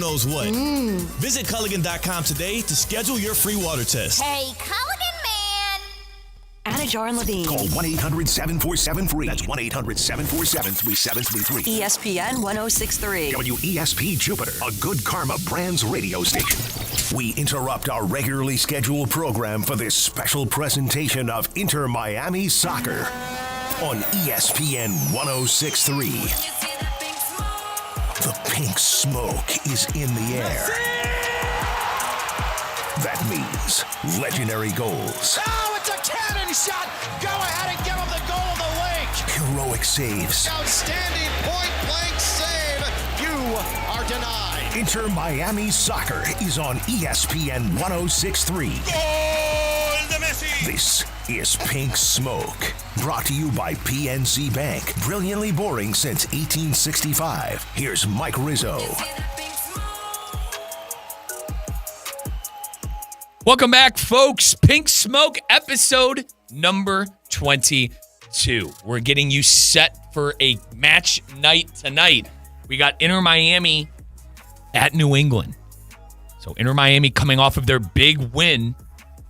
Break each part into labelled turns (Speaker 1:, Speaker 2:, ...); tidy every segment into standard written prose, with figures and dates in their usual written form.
Speaker 1: knows what. Visit Culligan.com today to schedule your free water test.
Speaker 2: Hey, Culligan man!
Speaker 3: Anna Jar and Levine.
Speaker 4: Call 1-800-747-FREE. That's 1-800-747-3733.
Speaker 3: ESPN 1063.
Speaker 4: WESP Jupiter, a Good Karma Brands radio station. We interrupt our regularly scheduled program for this special presentation of Inter Miami Soccer on ESPN 1063. The pink smoke is in the air. That means legendary goals.
Speaker 5: Oh, it's a cannon shot! Go ahead and give him the goal of the week!
Speaker 4: Heroic saves.
Speaker 5: Outstanding point-blank save! You are denied!
Speaker 4: Inter Miami Soccer is on ESPN 1063.
Speaker 1: Gol de Messi!
Speaker 4: This is Pink Smoke, brought to you by PNC Bank. Brilliantly boring since 1865. Here's Mike Rizzo.
Speaker 6: Welcome back, folks. Pink Smoke episode number 22. We're getting you set for a match night tonight. We got Inter Miami at New England. So Inter Miami coming off of their big win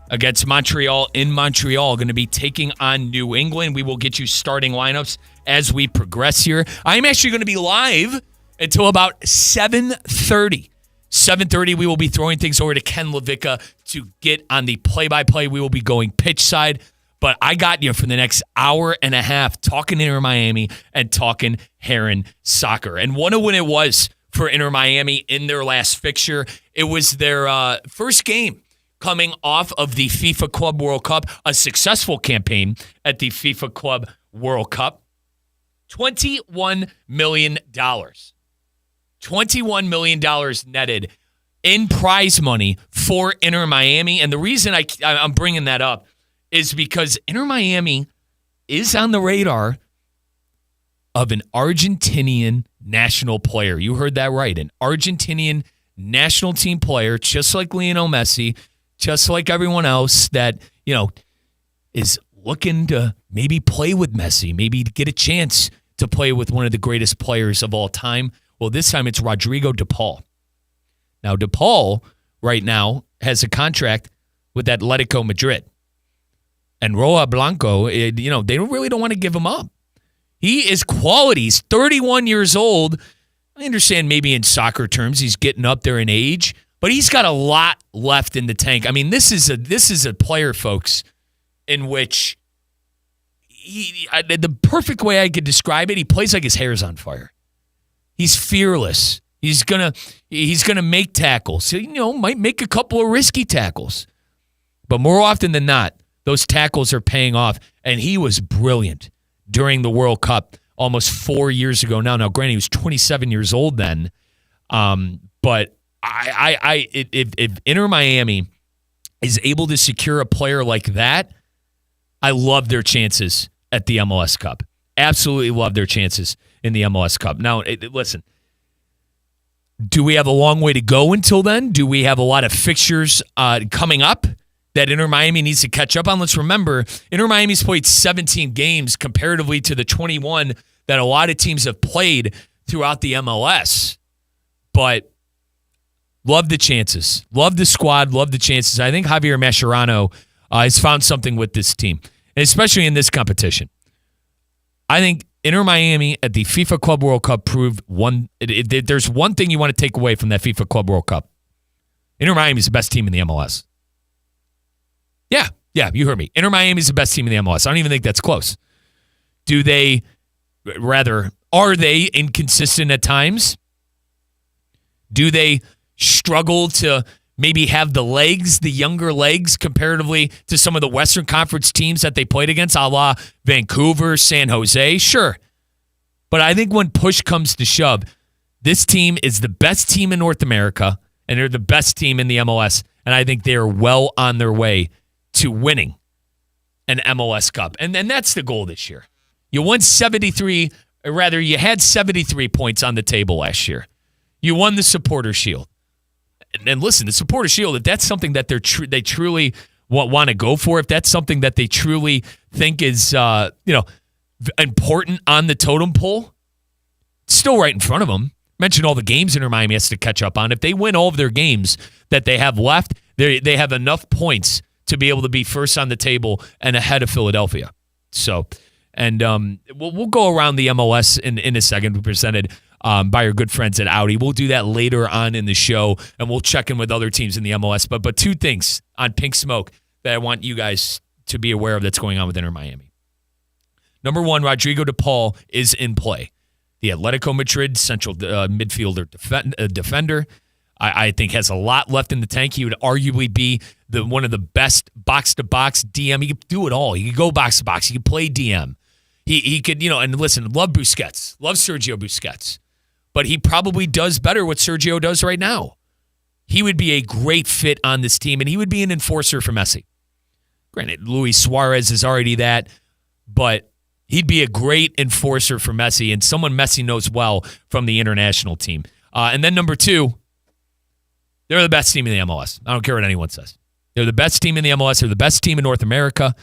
Speaker 6: against Montreal in Montreal, going to be taking on New England. We will get you starting lineups as we progress here. I'm actually going to be live until about 7:30. 7:30, we will be throwing things over to Ken Levicka to get on the play-by-play. We will be going pitch side, but I got you for the next hour and a half talking Inter Miami and talking Heron soccer. And wonder when it was for Inter Miami in their last fixture. It was their first game coming off of the FIFA Club World Cup, a successful campaign at the FIFA Club World Cup. $21 million. $21 million netted in prize money for Inter Miami. And the reason I'm bringing that up is because Inter Miami is on the radar of an Argentinian national player. You heard that right. An Argentinian national team player, just like Lionel Messi, just like everyone else that, is looking to maybe play with Messi, maybe get a chance to play with one of the greatest players of all time. Well, this time it's Rodrigo De Paul. Now, De Paul right now has a contract with Atletico Madrid. And Roa Blanco, they really don't want to give him up. He is quality. He's 31 years old. I understand maybe in soccer terms he's getting up there in age, but he's got a lot left in the tank. I mean, this is a player, folks, in which the perfect way I could describe it, he plays like his hair's on fire. He's fearless. He's gonna make tackles. Might make a couple of risky tackles. But more often than not, those tackles are paying off. And he was brilliant during the World Cup almost 4 years ago now. Now, granted, he was 27 years old then. But if Inter Miami is able to secure a player like that, I love their chances at the MLS Cup. Absolutely love their chances in the MLS Cup. Now, listen, do we have a long way to go until then? Do we have a lot of fixtures coming up that Inter Miami needs to catch up on? Let's remember, Inter Miami's played 17 games comparatively to the 21 that a lot of teams have played throughout the MLS. But love the chances. Love the squad. Love the chances. I think Javier Mascherano has found something with this team, and especially in this competition. I think Inter Miami at the FIFA Club World Cup proved there's one thing you want to take away from that FIFA Club World Cup. Inter Miami is the best team in the MLS. Yeah, you heard me. Inter Miami is the best team in the MLS. I don't even think that's close. Are they inconsistent at times? Do they struggle to maybe have the younger legs comparatively to some of the Western Conference teams that they played against, a la Vancouver, San Jose? Sure. But I think when push comes to shove, this team is the best team in North America, and they're the best team in the MLS, and I think they are well on their way to winning an MLS Cup. And that's the goal this year. You had 73 points on the table last year. You won the Supporter Shield. And listen, the Supporter Shield, if that's something that they truly want to go for, if that's something that they truly think is important on the totem pole, it's still right in front of them. Mentioned all the games Inter Miami has to catch up on. If they win all of their games that they have left, they have enough points to be able to be first on the table and ahead of Philadelphia. So, and we'll go around the MLS in a second. We're presented by our good friends at Audi. We'll do that later on in the show, and we'll check in with other teams in the MLS. But two things on Pink Smoke that I want you guys to be aware of that's going on with Inter Miami. Number one, Rodrigo de Paul is in play. The Atletico Madrid central midfielder defender, I think has a lot left in the tank. He would arguably be one of the best box-to-box DM. He could do it all. He could go box-to-box. He could play DM. He could, and listen, love Busquets. Love Sergio Busquets. But he probably does better what Sergio does right now. He would be a great fit on this team, and he would be an enforcer for Messi. Granted, Luis Suarez is already that, but he'd be a great enforcer for Messi and someone Messi knows well from the international team. And then number two, they're the best team in the MLS. I don't care what anyone says. They're the best team in the MLS. They're the best team in North America.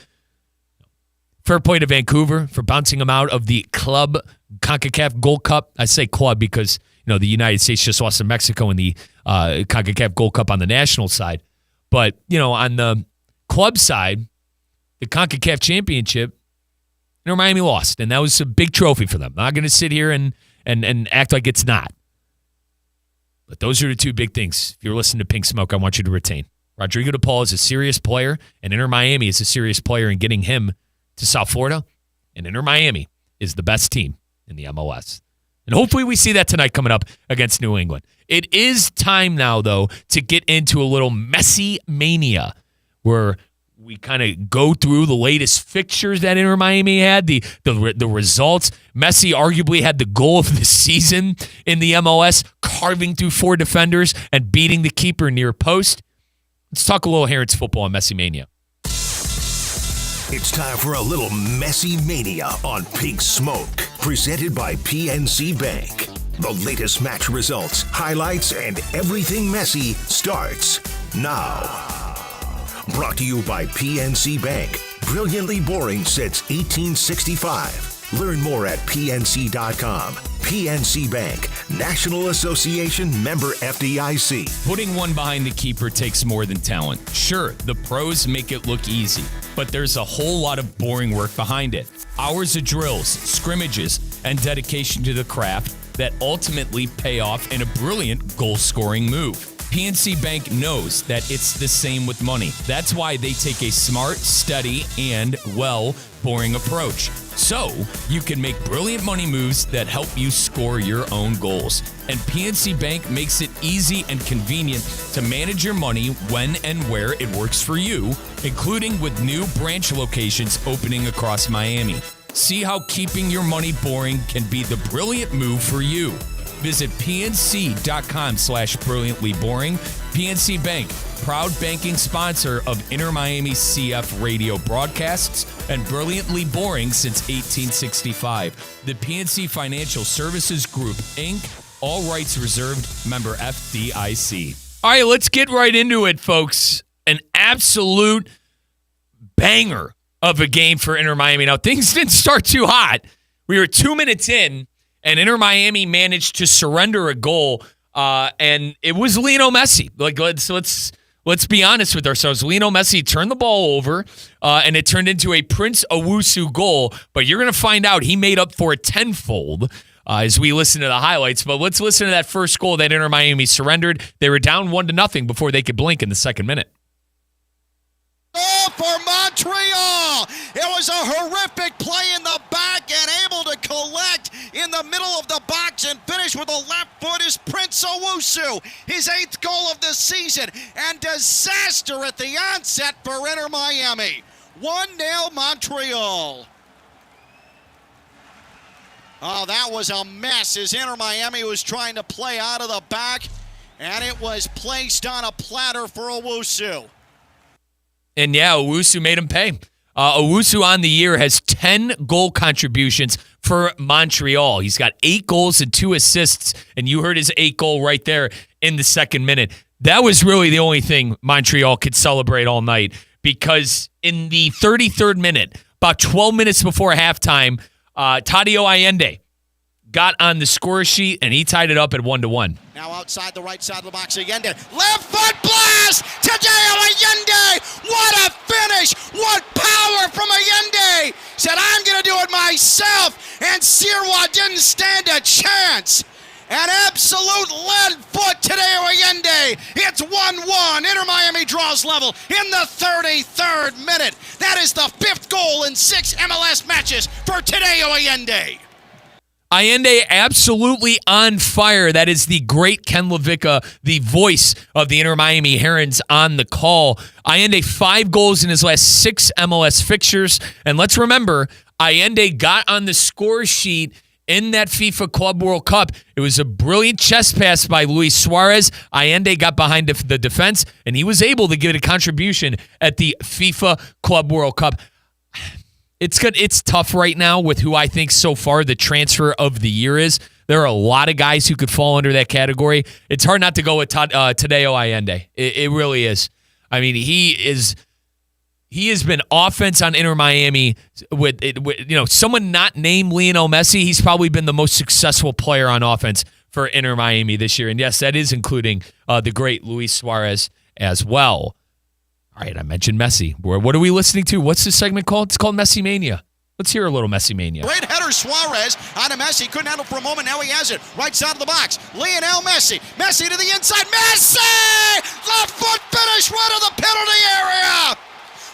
Speaker 6: Fair play to Vancouver for bouncing them out of the club CONCACAF Gold Cup. I say club because the United States just lost to Mexico in the CONCACAF Gold Cup on the national side. But, on the club side, the CONCACAF Championship, Miami lost, and that was a big trophy for them. I'm not going to sit here and act like it's not. But those are the two big things. If you're listening to Pink Smoke, I want you to retain. Rodrigo de Paul is a serious player, and Inter Miami is a serious player in getting him to South Florida, and Inter Miami is the best team in the MLS. And hopefully we see that tonight coming up against New England. It is time now, though, to get into a little Messi mania, where we kind of go through the latest fixtures that Inter Miami had, the results. Messi arguably had the goal of the season in the MLS, carving through 4 defenders and beating the keeper near post. Let's talk a little Herons football on Messi Mania.
Speaker 4: It's time for a little Messi Mania on Pink Smoke, presented by PNC Bank. The latest match results, highlights, and everything Messi starts now. Brought to you by PNC Bank. Brilliantly boring since 1865. Learn more at PNC.com. PNC Bank, National Association member FDIC.
Speaker 7: Putting one behind the keeper takes more than talent. Sure, the pros make it look easy, but there's a whole lot of boring work behind it. Hours of drills, scrimmages, and dedication to the craft that ultimately pay off in a brilliant goal-scoring move. PNC Bank knows that it's the same with money. That's why they take a smart, steady, and, boring approach. So you can make brilliant money moves that help you score your own goals. And PNC Bank makes it easy and convenient to manage your money when and where it works for you, including with new branch locations opening across Miami. See how keeping your money boring can be the brilliant move for you. Visit pnc.com/brilliantlyboring. PNC Bank, proud banking sponsor of Inter Miami CF radio broadcasts and Brilliantly Boring since 1865. The PNC Financial Services Group, Inc., all rights reserved, member FDIC.
Speaker 6: All right, let's get right into it, folks. An absolute banger of a game for Inter Miami. Now, things didn't start too hot. We were 2 minutes in, and Inter Miami managed to surrender a goal, and it was Lionel Messi. Let's be honest with ourselves. Lionel Messi turned the ball over, and it turned into a Prince Owusu goal. But you're going to find out he made up for it tenfold as we listen to the highlights. But let's listen to that first goal that Inter Miami surrendered. They were down 1-0 before they could blink in the second minute.
Speaker 5: Oh, for Montreal! It was a horrific play in the back and able to collect in the middle of the box and finish with a left foot is Prince Owusu. His 8th goal of the season and disaster at the onset for Inter Miami. 1-0 Montreal. Oh, that was a mess as Inter Miami was trying to play out of the back, and it was placed on a platter for Owusu.
Speaker 6: And yeah, Owusu made him pay. Owusu on the year has 10 goal contributions for Montreal. He's got 8 goals and 2 assists, and you heard his 8th goal right there in the second minute. That was really the only thing Montreal could celebrate all night, because in the 33rd minute, about 12 minutes before halftime, Tadio Allende got on the score sheet, and he tied it up at 1-1.
Speaker 5: Now outside the right side of the box, Allende. Left foot blast! Tadeo Allende! What a finish! What power from Allende! Said, I'm going to do it myself, and Sirois didn't stand a chance. An absolute lead foot today, Allende. It's 1-1. Inter Miami draws level in the 33rd minute. That is the 5th goal in 6 MLS matches for Tadeo Allende.
Speaker 6: Allende absolutely on fire. That is the great Ken LaVicka, the voice of the Inter Miami Herons on the call. Allende 5 goals in his last 6 MLS fixtures. And let's remember, Allende got on the score sheet in that FIFA Club World Cup. It was a brilliant chest pass by Luis Suarez. Allende got behind the defense, and he was able to give it a contribution at the FIFA Club World Cup. It's good. It's tough right now with who I think so far the transfer of the year is. There are a lot of guys who could fall under that category. It's hard not to go with Tadeo Allende. It really is. I mean, he has been offense on Inter Miami with someone not named Lionel Messi. He's probably been the most successful player on offense for Inter Miami this year. And yes, that is including the great Luis Suarez as well. All right, I mentioned Messi. What are we listening to? What's this segment called? It's called Messi Mania. Let's hear a little Messi Mania.
Speaker 5: Great header, Suarez on a Messi. Couldn't handle for a moment. Now he has it. Right side of the box. Lionel Messi. Messi to the inside. Messi! Left foot finish right of the penalty area.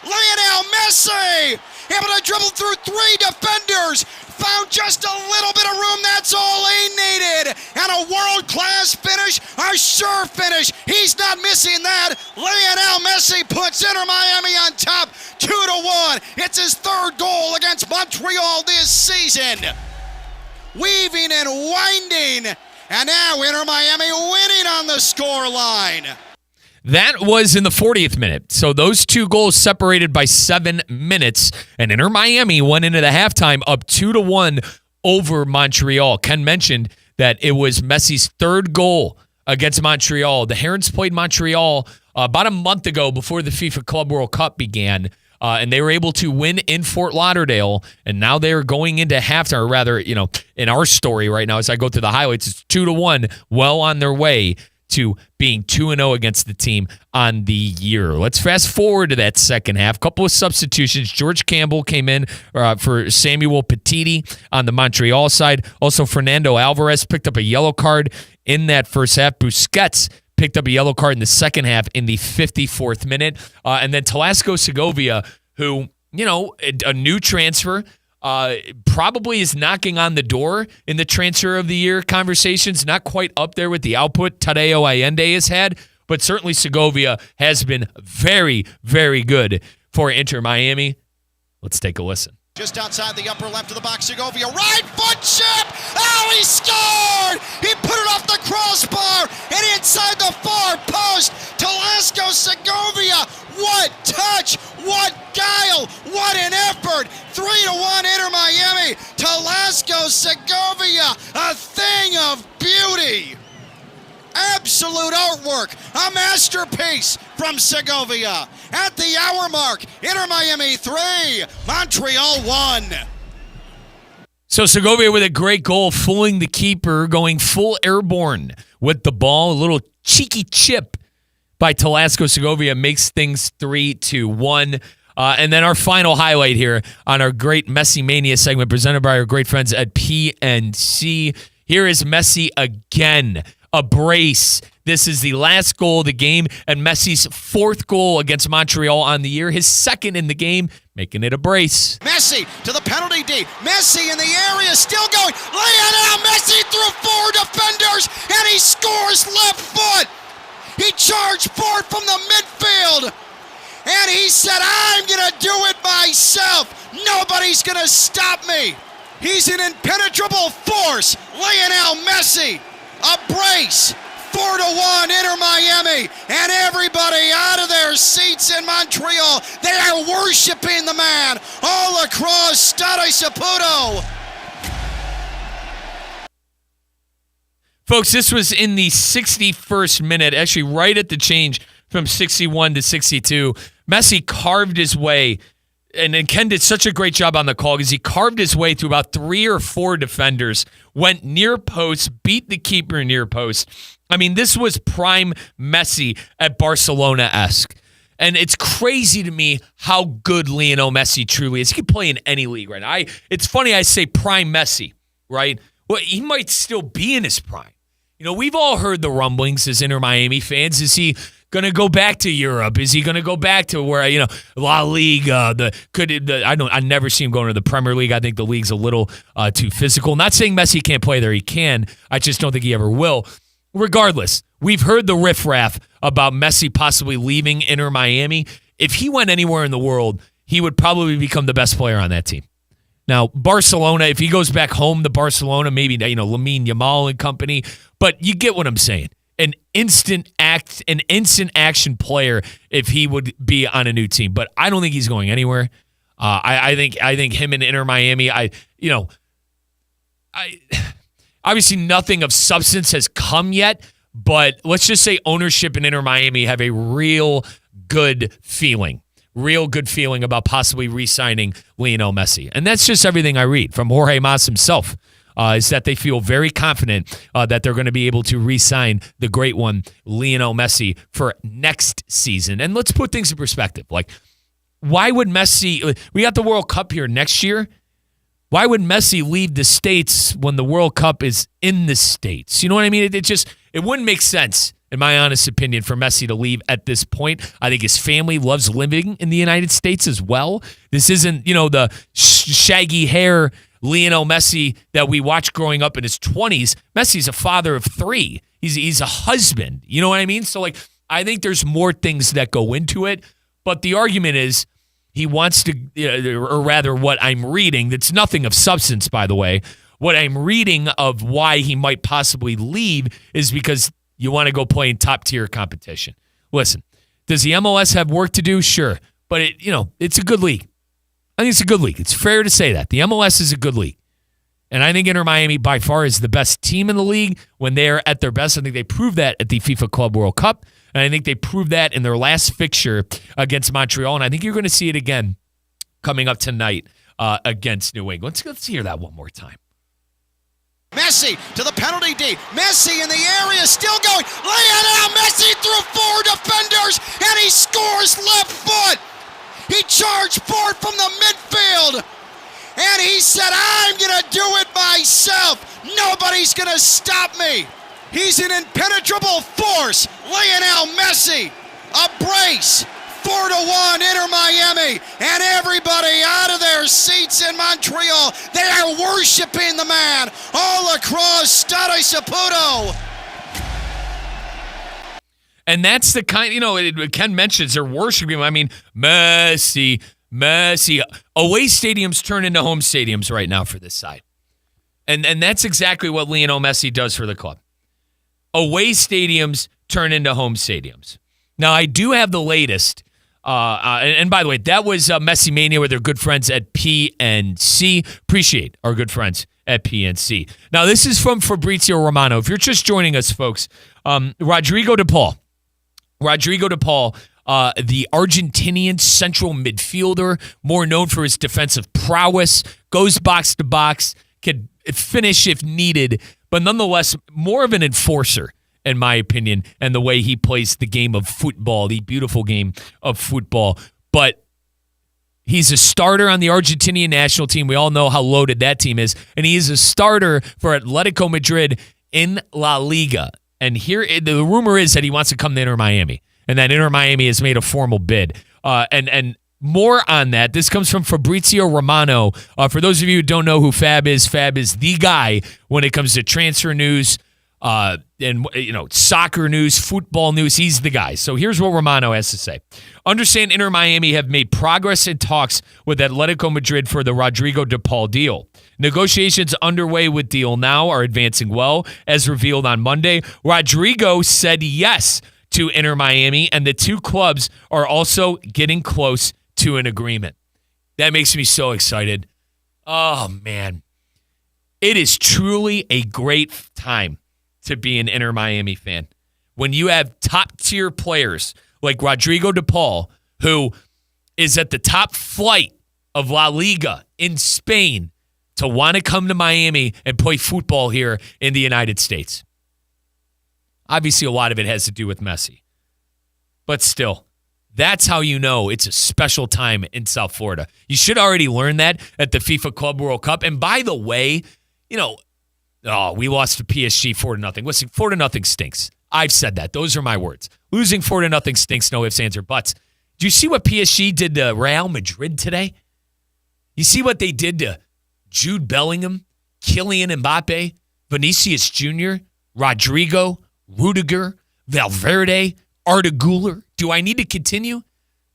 Speaker 5: Lionel Messi able to dribble through 3 defenders. Found just a little bit of room. That's all he needed. And a world-class finish, a sure finish. He's not missing that. Lionel Messi puts Inter Miami on top 2-1. It's his 3rd goal against Montreal this season. Weaving and winding. And now Inter Miami winning on the scoreline.
Speaker 6: That was in the 40th minute. So those 2 goals separated by 7 minutes. And Inter Miami went into the halftime up 2-1 over Montreal. Ken mentioned that it was Messi's 3rd goal against Montreal. The Herons played Montreal about a month ago before the FIFA Club World Cup began. And they were able to win in Fort Lauderdale. And now they're going into halftime, or rather, in our story right now, as I go through the highlights, it's 2-1, well on their way to being 2-0 against the team on the year. Let's fast forward to that second half. Couple of substitutions. George Campbell came in for Samuel Petiti on the Montreal side. Also, Fernando Alvarez picked up a yellow card in that first half. Busquets picked up a yellow card in the second half in the 54th minute. And then Telasco Segovia, who, a new transfer, probably is knocking on the door in the transfer of the year conversations. Not quite up there with the output Tadeo Allende has had, but certainly Segovia has been very, very good for Inter Miami. Let's take a listen.
Speaker 5: Just outside the upper left of the box, Segovia, right foot chip! Oh, he scored! He put it off the crossbar and inside the far post. Telasco Segovia, what touch, what guile, what an effort! 3-1 Inter Miami. Telasco Segovia, a thing of beauty. Absolute artwork, a masterpiece from Segovia. At the hour mark, Inter Miami 3, Montreal 1.
Speaker 6: So Segovia with a great goal, fooling the keeper, going full airborne with the ball. A little cheeky chip by Telasco Segovia makes things 3-1. And then our final highlight here on our great Messi Mania segment presented by our great friends at PNC. Here is Messi again. A brace. This is the last goal of the game and Messi's 4th goal against Montreal on the year. His 2nd in the game, making it a brace.
Speaker 5: Messi to the penalty D. Messi in the area, still going. Lionel Messi through 4 defenders, and he scores left foot. He charged forward from the midfield, and he said, I'm going to do it myself. Nobody's going to stop me. He's an impenetrable force. Lionel Messi. A brace, 4-1 Inter Miami, and everybody out of their seats in Montreal. They are worshiping the man all across Stade Saputo.
Speaker 6: Folks, this was in the 61st minute, actually right at the change from 61 to 62. Messi carved his way and then Ken did such a great job on the call because he carved his way through about 3 or 4 defenders, went near post, beat the keeper near post. I mean, this was prime Messi at Barcelona-esque. And it's crazy to me how good Lionel Messi truly is. He can play in any league right now. It's funny I say prime Messi, right? Well, he might still be in his prime. We've all heard the rumblings as Inter Miami fans. Is he going to go back to Europe? Is he going to go back to where, La Liga? I never see him going to the Premier League. I think the league's a little too physical. Not saying Messi can't play there. He can. I just don't think he ever will. Regardless, we've heard the riffraff about Messi possibly leaving Inter Miami. If he went anywhere in the world, he would probably become the best player on that team. Now, Barcelona, if he goes back home to Barcelona, maybe, Lamine Yamal and company, but you get what I'm saying. An instant action player if he would be on a new team. But I don't think he's going anywhere. I think him and Inter Miami, obviously nothing of substance has come yet, but let's just say ownership in Inter Miami have a real good feeling about possibly re-signing Lionel Messi. And that's just everything I read from Jorge Mas himself, is that they feel very confident that they're going to be able to re-sign the great one, Lionel Messi, for next season. And let's put things in perspective. Like, why would Messi, we got the World Cup here next year. Why would Messi leave the States when the World Cup is in the States? You know what I mean? It wouldn't make sense, in my honest opinion, for Messi to leave at this point. I think his family loves living in the United States as well. This isn't, the shaggy hair Lionel Messi that we watched growing up in his 20s. Messi's a father of 3. He's a husband. You know what I mean? So, I think there's more things that go into it. But the argument is he wants to, or rather what I'm reading, that's nothing of substance, by the way. What I'm reading of why he might possibly leave is because you want to go play in top-tier competition. Listen, does the MLS have work to do? Sure. But, it's a good league. I think it's a good league. It's fair to say that. The MLS is a good league. And I think Inter Miami by far is the best team in the league when they're at their best. I think they proved that at the FIFA Club World Cup. And I think they proved that in their last fixture against Montreal. And I think you're going to see it again coming up tonight against New England. Let's hear that one more time.
Speaker 5: Messi to the penalty D. Messi in the area, still going. Lionel Messi through 4 defenders, and he scores left foot. He charged forward from the midfield, and he said, I'm going to do it myself. Nobody's going to stop me. He's an impenetrable force. Lionel Messi, a brace. 4-1 Inter Miami, and everybody out of their seats in Montreal. They are worshiping the man all across Stade Saputo.
Speaker 6: And that's the kind, Ken mentions they're worshiping him. I mean, Messi. Away stadiums turn into home stadiums right now for this side. And that's exactly what Lionel Messi does for the club. Away stadiums turn into home stadiums. Now, I do have the latest. And by the way, that was Messi Mania with their good friends at PNC. Appreciate our good friends at PNC. Now, this is from Fabrizio Romano. If you're just joining us, folks, Rodrigo de Paul, the Argentinian central midfielder, more known for his defensive prowess, goes box to box, can finish if needed, but nonetheless, more of an enforcer, in my opinion, and the way he plays the game of football, the beautiful game of football. But he's a starter on the Argentinian national team. We all know how loaded that team is. And he is a starter for Atletico Madrid in La Liga. And here, the rumor is that he wants to come to Inter Miami, and that Inter Miami has made a formal bid. And more on that. This comes from Fabrizio Romano. For those of you who don't know who Fab is the guy when it comes to transfer news, and soccer news, football news. He's the guy. So here's what Romano has to say. Understand Inter Miami have made progress in talks with Atletico Madrid for the Rodrigo de Paul deal. Negotiations underway with deal now are advancing well. As revealed on Monday, Rodrigo said yes to Inter Miami, and the two clubs are also getting close to an agreement. That makes me so excited. Oh, man. It is truly a great time to be an Inter Miami fan. When you have top-tier players like Rodrigo de Paul, who is at the top flight of La Liga in Spain to want to come to Miami and play football here in the United States. Obviously, a lot of it has to do with Messi. But still, that's how you know it's a special time in South Florida. You should already learn that at the FIFA Club World Cup. And by the way, we lost to PSG 4-0. Listen, 4-0 stinks. I've said that. Those are my words. Losing 4-0 stinks, no ifs, ands, or buts. Do you see what PSG did to Real Madrid today? You see what they did to Jude Bellingham, Kylian Mbappe, Vinicius Jr., Rodrigo, Rudiger, Valverde, Arda Güler. Do I need to continue?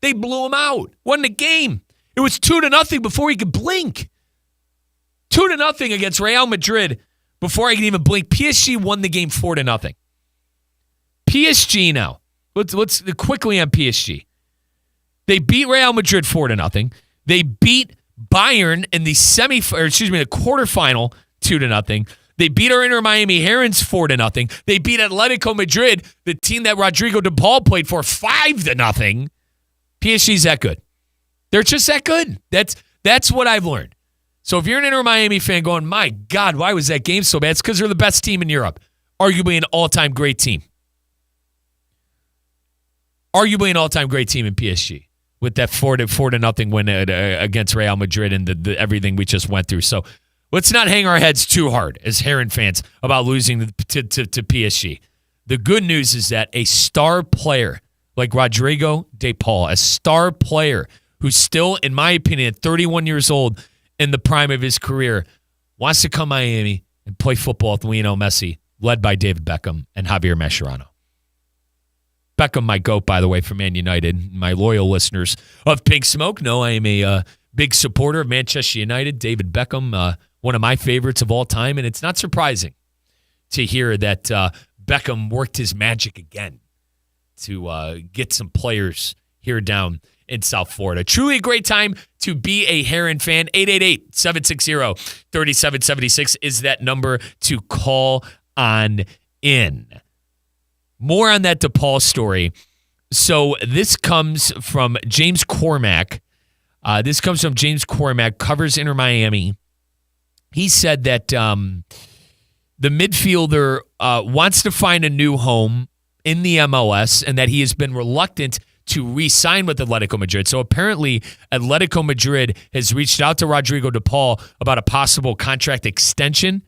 Speaker 6: They blew him out. Won the game. It was 2-0 before he could blink. 2-0 against Real Madrid before I could even blink. PSG won the game 4-0. PSG now. Let's quickly on PSG. They beat Real Madrid 4-0. They beat Bayern in the the quarterfinal 2-0. They beat our Inter Miami Herons 4-0. They beat Atletico Madrid, the team that Rodrigo de Paul played for, 5-0. PSG's that good. They're just that good. That's what I've learned. So if you're an Inter Miami fan going, my God, why was that game so bad? It's because they're the best team in Europe. Arguably an all-time great team. Arguably an all-time great team in PSG with that 4-0 win against Real Madrid and the everything we just went through. So let's not hang our heads too hard as Heron fans about losing to PSG. The good news is that a star player like Rodrigo de Paul, a star player who's still, in my opinion, at 31 years old in the prime of his career, wants to come to Miami and play football with Lionel Messi, led by David Beckham and Javier Mascherano. Beckham, my GOAT, by the way, for Man United. My loyal listeners of Pink Smoke know I am a big supporter of Manchester United. David Beckham, one of my favorites of all time, and it's not surprising to hear that Beckham worked his magic again to get some players here down in South Florida. Truly a great time to be a Heron fan. 888-760-3776 is that number to call on in. More on that DePaul story. So this comes from James Cormack. Covers Inter Miami. He said that the midfielder wants to find a new home in the MLS and that he has been reluctant to re-sign with Atletico Madrid. So apparently Atletico Madrid has reached out to Rodrigo de Paul about a possible contract extension.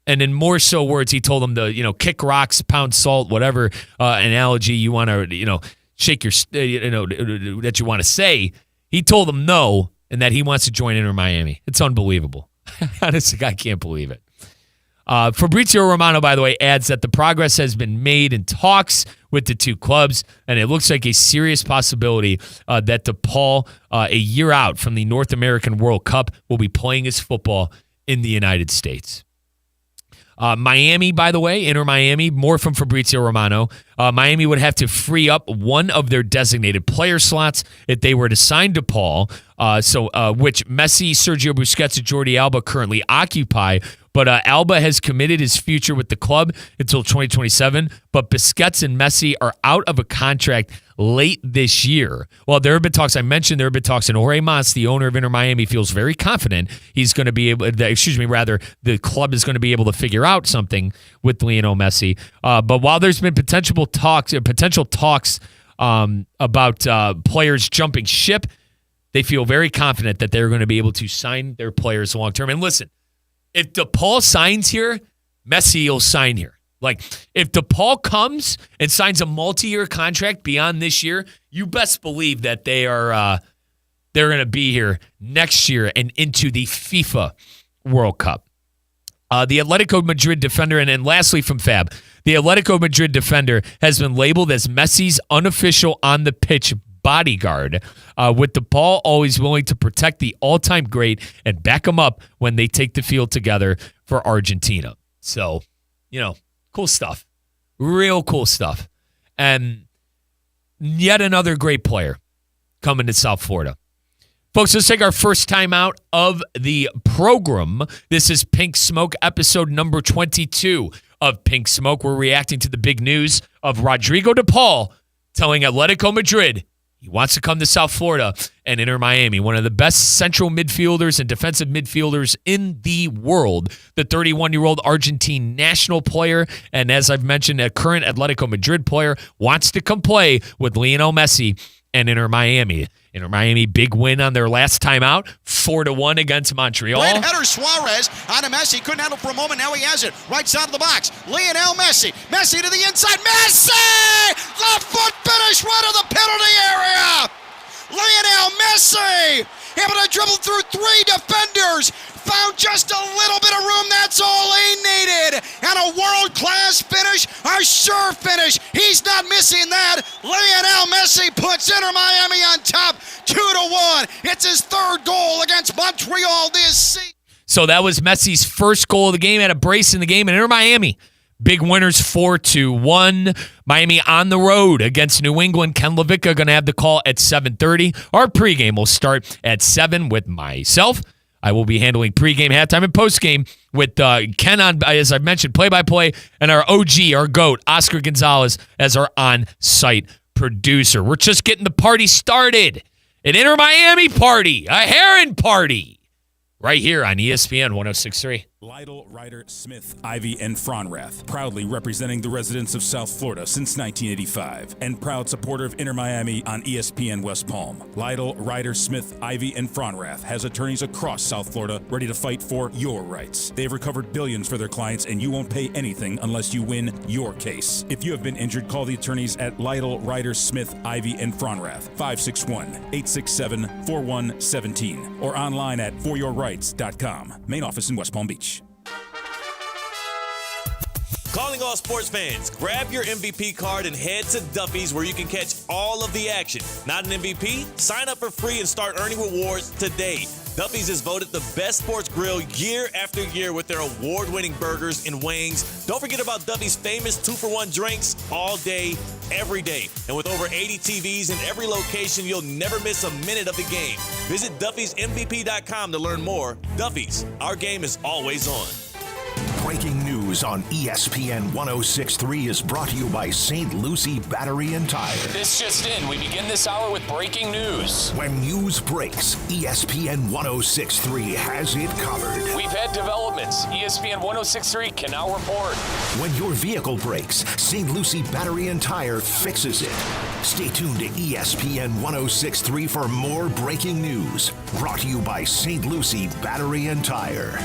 Speaker 6: And in more so words, he told them to, kick rocks, pound salt, whatever analogy you want to, shake your, that you want to say. He told them no, and that he wants to join Inter Miami. It's unbelievable. Honestly, I can't believe it. Fabrizio Romano, by the way, adds that the progress has been made in talks with the two clubs, and it looks like a serious possibility that DePaul, a year out from the North American World Cup, will be playing his football in the United States. Miami, by the way, Inter Miami, more from Fabrizio Romano. Miami would have to free up one of their designated player slots if they were to sign DePaul, which Messi, Sergio Busquets, and Jordi Alba currently occupy. But Alba has committed his future with the club until 2027. But Busquets and Messi are out of a contract late this year. Well, there have been talks. I mentioned there have been talks, and Jorge Mas, the owner of Inter Miami, feels very confident he's going to be able. The club is going to be able to figure out something with Lionel Messi. But while there's been potential talks about players jumping ship, they feel very confident that they're going to be able to sign their players long term. And listen, if DePaul signs here, Messi will sign here. Like, if DePaul comes and signs a multi-year contract beyond this year, you best believe that they're going to be here next year and into the FIFA World Cup. The Atletico Madrid defender, and lastly from Fab, the Atletico Madrid defender has been labeled as Messi's unofficial on-the-pitch bodyguard, with DePaul always willing to protect the all-time great and back him up when they take the field together for Argentina. So, cool stuff. Real cool stuff. And yet another great player coming to South Florida. Folks, let's take our first time out of the program. This is Pink Smoke, episode number 22 of Pink Smoke. We're reacting to the big news of Rodrigo de Paul telling Atletico Madrid He wants to come to South Florida and enter Miami. One of the best central midfielders and defensive midfielders in the world. The 31-year-old Argentine national player, and as I've mentioned, a current Atletico Madrid player, wants to come play with Lionel Messi and enter Miami. Inter Miami, big win on their last time out, 4-1 against Montreal.
Speaker 5: Great header, Suarez on to Messi. Couldn't handle for a moment. Now he has it. Right side of the box. Lionel Messi. Messi to the inside. Messi! Left foot finish right of the penalty area. Lionel Messi able to dribble through 3 defenders. Found just a little bit of room. That's all he needed. And a world-class finish, a sure finish. He's not missing that. Lionel Messi puts Inter Miami on top, 2-1. It's his 3rd goal against Montreal this season.
Speaker 6: So that was Messi's first goal of the game. Had a brace in the game, and Inter Miami, big winners 4-1. Miami on the road against New England. Ken Levitka going to have the call at 7:30. Our pregame will start at 7 with myself. I will be handling pregame, halftime, and postgame with Ken on, as I mentioned, play-by-play, and our OG, our GOAT, Oscar Gonzalez, as our on-site producer. We're just getting the party started. An Inter Miami party, a Heron party, right here on ESPN 106.3.
Speaker 8: Lytle, Ryder, Smith, Ivy, and Fronrath, proudly representing the residents of South Florida since 1985, and proud supporter of Inter Miami on ESPN West Palm. Lytle, Ryder, Smith, Ivy, and Fronrath has attorneys across South Florida ready to fight for your rights. They've recovered billions for their clients, and you won't pay anything unless you win your case. If you have been injured, call the attorneys at Lytle, Ryder, Smith, Ivy, and Fronrath, 561-867-4117, or online at foryourrights.com. Main office in West Palm Beach.
Speaker 1: Calling all sports fans, grab your MVP card and head to Duffy's where you can catch all of the action. Not an MVP? Sign up for free and start earning rewards today. Duffy's is voted the best sports grill year after year with their award-winning burgers and wings. Don't forget about Duffy's famous 2-for-1 drinks all day, every day. And with over 80 TVs in every location, you'll never miss a minute of the game. Visit Duffy'sMVP.com to learn more. Duffy's, our game is always on.
Speaker 4: Breaking news on ESPN 106.3 is brought to you by St. Lucie Battery and Tire.
Speaker 7: This just in. We begin this hour with breaking news.
Speaker 4: When news breaks, ESPN 106.3 has it covered.
Speaker 7: We've had developments. ESPN 106.3 can now report.
Speaker 4: When your vehicle breaks, St. Lucie Battery and Tire fixes it. Stay tuned to ESPN 106.3 for more breaking news. Brought to you by St. Lucie Battery and Tire.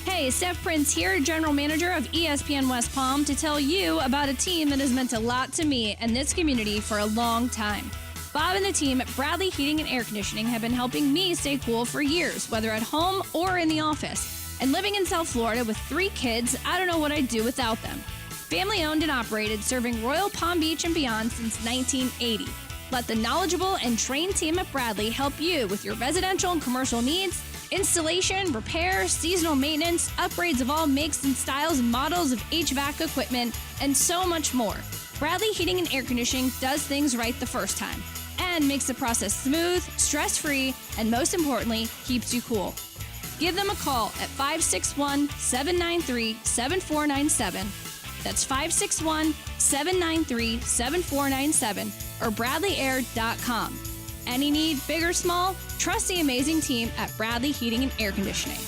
Speaker 9: Hey, Steph Prince here, General Manager of ESPN West Palm, to tell you about a team that has meant a lot to me and this community for a long time. Bob and the team at Bradley Heating and Air Conditioning have been helping me stay cool for years, whether at home or in the office. And living in South Florida with 3 kids, I don't know what I'd do without them. Family owned and operated, serving Royal Palm Beach and beyond since 1980. Let the knowledgeable and trained team at Bradley help you with your residential and commercial needs, installation, repair, seasonal maintenance, upgrades of all makes and styles and models of HVAC equipment, and so much more. Bradley Heating and Air Conditioning does things right the first time and makes the process smooth, stress-free, and most importantly, keeps you cool. Give them a call at 561-793-7497. That's 561-793-7497 or bradleyair.com. Any need, big or small, trust the amazing team at Bradley Heating and Air Conditioning.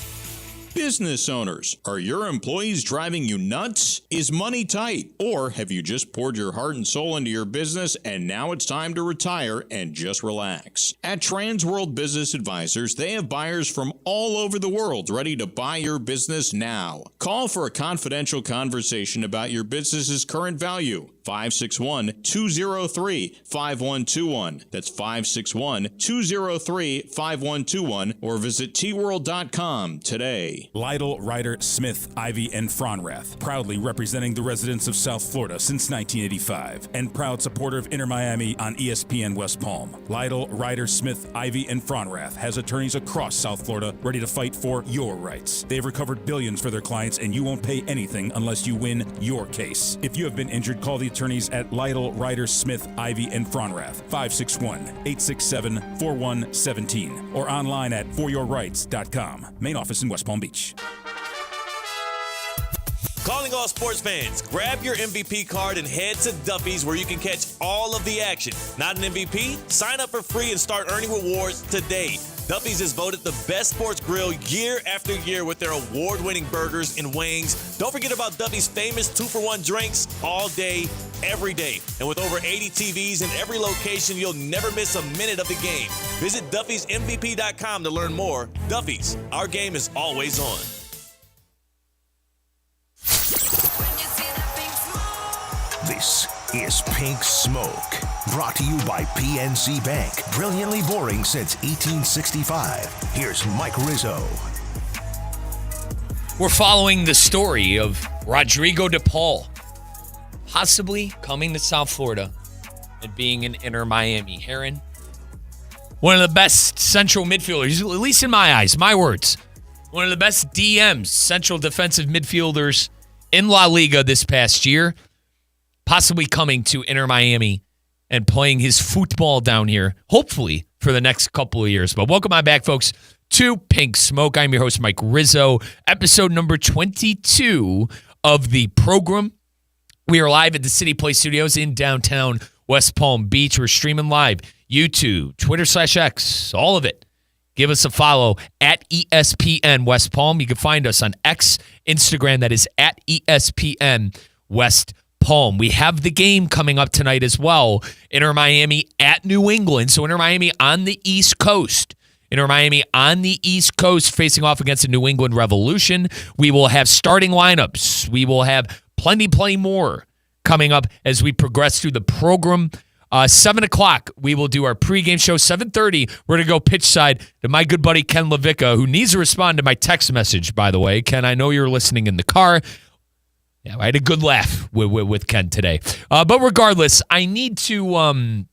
Speaker 10: Business owners, are your employees driving you nuts? Is money tight? Or have you just poured your heart and soul into your business and now it's time to retire and just relax? At Transworld Business Advisors, they have buyers from all over the world ready to buy your business now. Call for a confidential conversation about your business's current value. 561-203-5121. That's 561-203-5121 or visit tworld.com today.
Speaker 8: Lytle, Ryder, Smith, Ivy, and Fronrath, proudly representing the residents of South Florida since 1985, and proud supporter of Inter Miami on ESPN West Palm. Lytle, Ryder, Smith, Ivy, and Fronrath has attorneys across South Florida ready to fight for your rights. They've recovered billions for their clients, and you won't pay anything unless you win your case. If you have been injured, call the attorneys at Lytle, Ryder, Smith, Ivy, and Fronrath, 561-867-4117, or online at foryourrights.com. Main office in West Palm Beach.
Speaker 1: Calling all sports fans, grab your MVP card and head to Duffy's where you can catch all of the action. Not an MVP? Sign up for free and start earning rewards today. Duffy's is voted the best sports grill year after year with their award-winning burgers and wings. Don't forget about Duffy's famous 2-for-1 drinks all day, every day. And with over 80 TVs in every location, you'll never miss a minute of the game. Visit Duffy'sMVP.com to learn more. Duffy's, our game is always on.
Speaker 4: This is Pink Smoke, brought to you by PNC Bank. Brilliantly boring since 1865. Here's Mike Rizzo.
Speaker 6: We're following the story of Rodrigo DePaul possibly coming to South Florida and being an Inter Miami Heron. One of the best central midfielders, at least in my eyes, my words. One of the best DMs, central defensive midfielders in La Liga this past year. Possibly coming to Inter Miami and playing his football down here, hopefully for the next couple of years. But welcome on back, folks, to Pink Smoke. I'm your host, Mike Rizzo. Episode number 22 of the program. We are live at the City Place Studios in downtown West Palm Beach. We're streaming live, YouTube, Twitter/X, all of it. Give us a follow at ESPN West Palm. You can find us on X, Instagram. That is at ESPN West Palm. We have the game coming up tonight as well. Inter Miami at New England. So Inter Miami on the East Coast. Inter Miami on the East Coast facing off against the New England Revolution. We will have starting lineups. We will have plenty more coming up as we progress through the program. 7 o'clock, we will do our pregame show. 7:30, we're going to go pitch side to my good buddy Ken LaVicka, who needs to respond to my text message, by the way. Ken, I know you're listening in the car. Yeah, I had a good laugh with Ken today. But regardless, I need to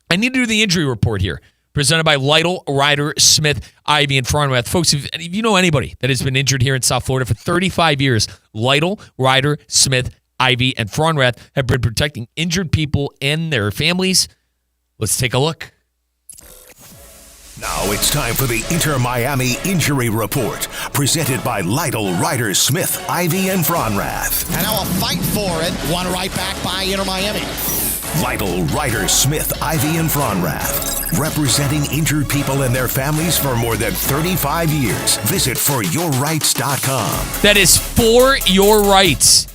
Speaker 6: do the injury report here, presented by Lytle, Ryder, Smith, Ivy, and Farnworth. Folks, if you know anybody that has been injured here in South Florida for 35 years, Lytle, Ryder, Smith, Ivy, and Farnworth have been protecting injured people and their families. Let's take a look.
Speaker 4: Now it's time for the Inter Miami Injury Report, presented by Lytle, Ryder, Smith, Ivy, and Fronrath.
Speaker 5: And now a fight for it, won right back by Inter Miami.
Speaker 4: Lytle, Ryder, Smith, Ivy, and Fronrath, representing injured people and their families for more than 35 years. Visit foryourrights.com.
Speaker 6: That is foryourrights.com.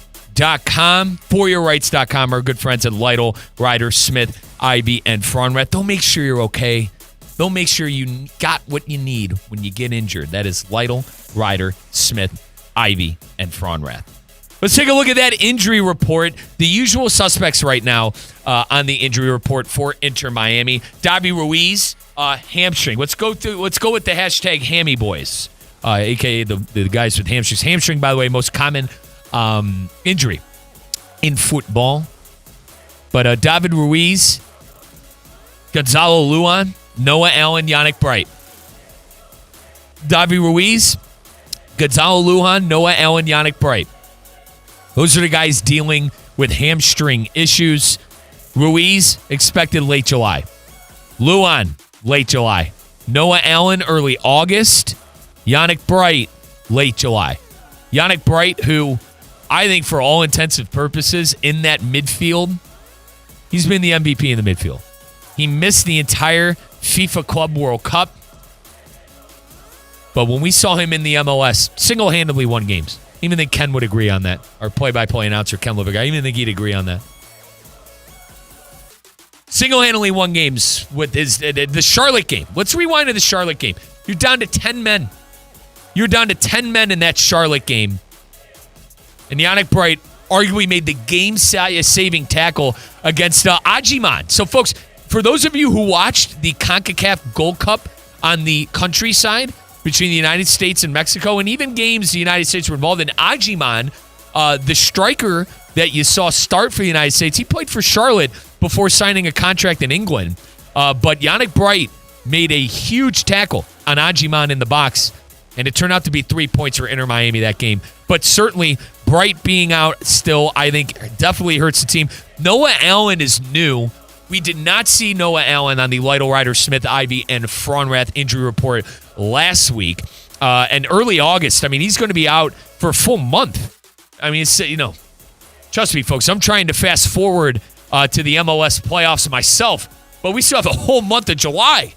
Speaker 6: Foryourrights.com. Our good friends at Lytle, Ryder, Smith, Ivy, and Fronrath. They'll make sure you're okay. They'll make sure you got what you need when you get injured. That is Lytle, Ryder, Smith, Ivy, and Fronrath. Let's take a look at that injury report. The usual suspects right now on the injury report for Inter Miami. Davi Ruiz, hamstring. Let's go with the hashtag Hammy Boys, a.k.a. the guys with hamstrings. Hamstring, by the way, most common injury in football. But David Ruiz, Gonzalo Luan, Noah Allen, Yannick Bright. Davi Ruiz, Gonzalo Lujan, Noah Allen, Yannick Bright. Those are the guys dealing with hamstring issues. Ruiz, expected late July. Luan, late July. Noah Allen, early August. Yannick Bright, late July. Yannick Bright, who I think for all intensive purposes in that midfield, he's been the MVP in the midfield. He missed the entire FIFA Club World Cup. But when we saw him in the MLS, single-handedly won games. I even think Ken would agree on that. Our play-by-play announcer, Ken LaVicka, I even think he'd agree on that. Single-handedly won games with the Charlotte game. Let's rewind to the Charlotte game. You're down to 10 men. You're down to 10 men in that Charlotte game. And Yannick Bright arguably made the game-saving tackle against Ajiman. So, folks, for those of you who watched the CONCACAF Gold Cup on the countryside between the United States and Mexico, and even games the United States were involved in, Ajiman, the striker that you saw start for the United States, he played for Charlotte before signing a contract in England. But Yannick Bright made a huge tackle on Ajiman in the box, and it turned out to be 3 points for Inter Miami that game. But certainly, Bright being out still, I think, definitely hurts the team. Noah Allen is new. We did not see Noah Allen on the Lytle, Ryder, Smith, Ivy, and Fronrath injury report last week. And early August, I mean, he's going to be out for a full month. I mean, it's, trust me, folks, I'm trying to fast forward to the MLS playoffs myself, but we still have a whole month of July.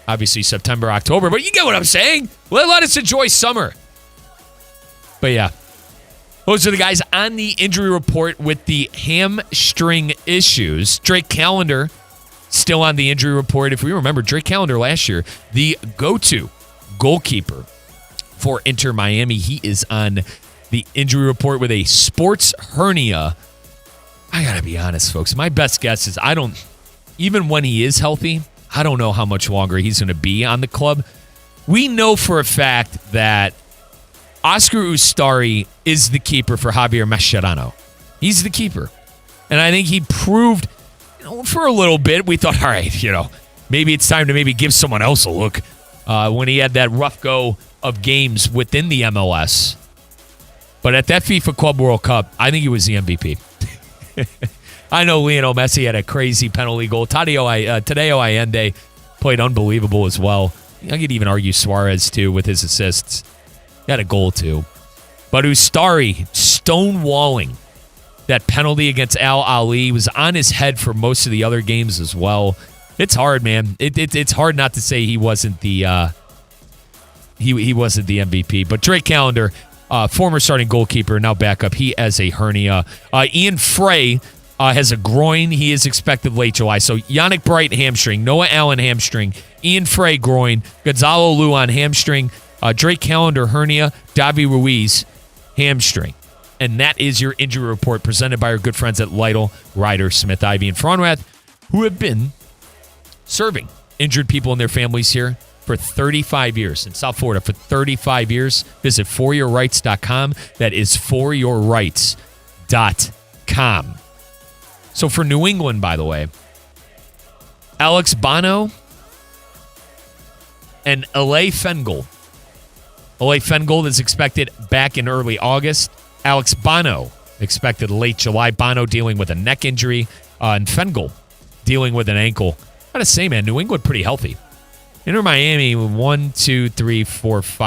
Speaker 6: Obviously, September, October, but you get what I'm saying. Let us enjoy summer. But yeah, those are the guys on the injury report with the hamstring issues. Drake Callender still on the injury report. If we remember, Drake Callender last year, the go-to goalkeeper for Inter Miami, he is on the injury report with a sports hernia. I got to be honest, folks. My best guess is even when he is healthy, I don't know how much longer he's going to be on the club. We know for a fact that Oscar Ustari is the keeper for Javier Mascherano. He's the keeper. And I think he proved, for a little bit, we thought, all right, maybe it's time to maybe give someone else a look when he had that rough go of games within the MLS. But at that FIFA Club World Cup, I think he was the MVP. I know Lionel Messi had a crazy penalty goal. Tadeo Allende played unbelievable as well. I could even argue Suarez, too, with his assists. He had a goal, too. But Ustari stonewalling that penalty against Al Ali, was on his head for most of the other games as well. It's hard, man. It's hard not to say he wasn't the he wasn't the MVP. But Drake Callender, former starting goalkeeper, now backup, he has a hernia. Ian Frey has a groin. He is expected late July. So Yannick Bright, hamstring. Noah Allen, hamstring. Ian Frey, groin. Gonzalo Luan, hamstring. Drake Callender, hernia. Davi Ruiz, hamstring. And that is your injury report presented by our good friends at Lytle, Ryder, Smith, Ivy, and Fronrath, who have been serving injured people and their families here for 35 years in South Florida. For 35 years, visit foryourrights.com. That is foryourrights.com. So for New England, by the way, Alex Bono and Alay Fengold. Alay Fengold is expected back in early August. Alex Bono expected late July. Bono dealing with a neck injury, and Fengold dealing with an ankle. I gotta say, man, New England pretty healthy. Inter Miami,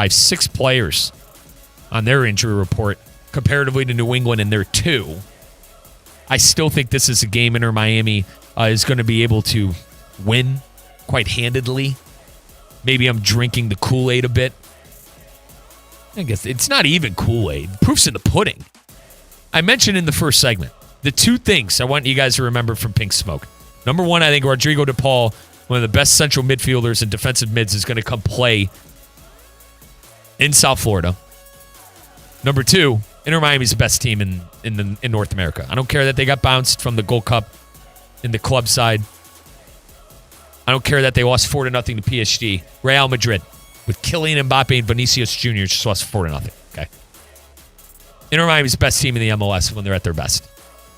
Speaker 6: 6 players on their injury report comparatively to New England, and they're 2. I still think this is a game Inter Miami is going to be able to win quite handedly. Maybe I'm drinking the Kool-Aid a bit. I guess it's not even Kool-Aid. Proof's in the pudding. I mentioned in the first segment the 2 things I want you guys to remember from Pink Smoke. Number 1, I think Rodrigo De Paul, one of the best central midfielders and defensive mids, is going to come play in South Florida. Number 2, Inter Miami's the best team in North America. I don't care that they got bounced from the Gold Cup in the club side. I don't care that they lost 4-0 to PSG. Real Madrid with Kylian Mbappe and Vinicius Jr. just lost 4-0. Okay. Inter Miami's the best team in the MLS when they're at their best.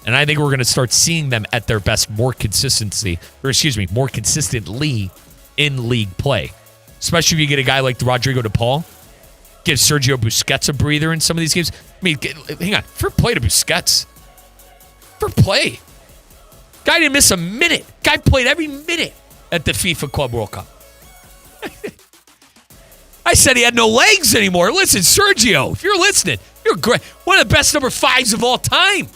Speaker 6: And I think we're going to start seeing them at their best more consistently in league play. Especially if you get a guy like Rodrigo De Paul. Give Sergio Busquets a breather in some of these games. I mean, hang on. Fair play to Busquets. Fair play. Guy didn't miss a minute. Guy played every minute at the FIFA Club World Cup. I said he had no legs anymore. Listen, Sergio, if you're listening, you're great. One of the best number 5s of all time.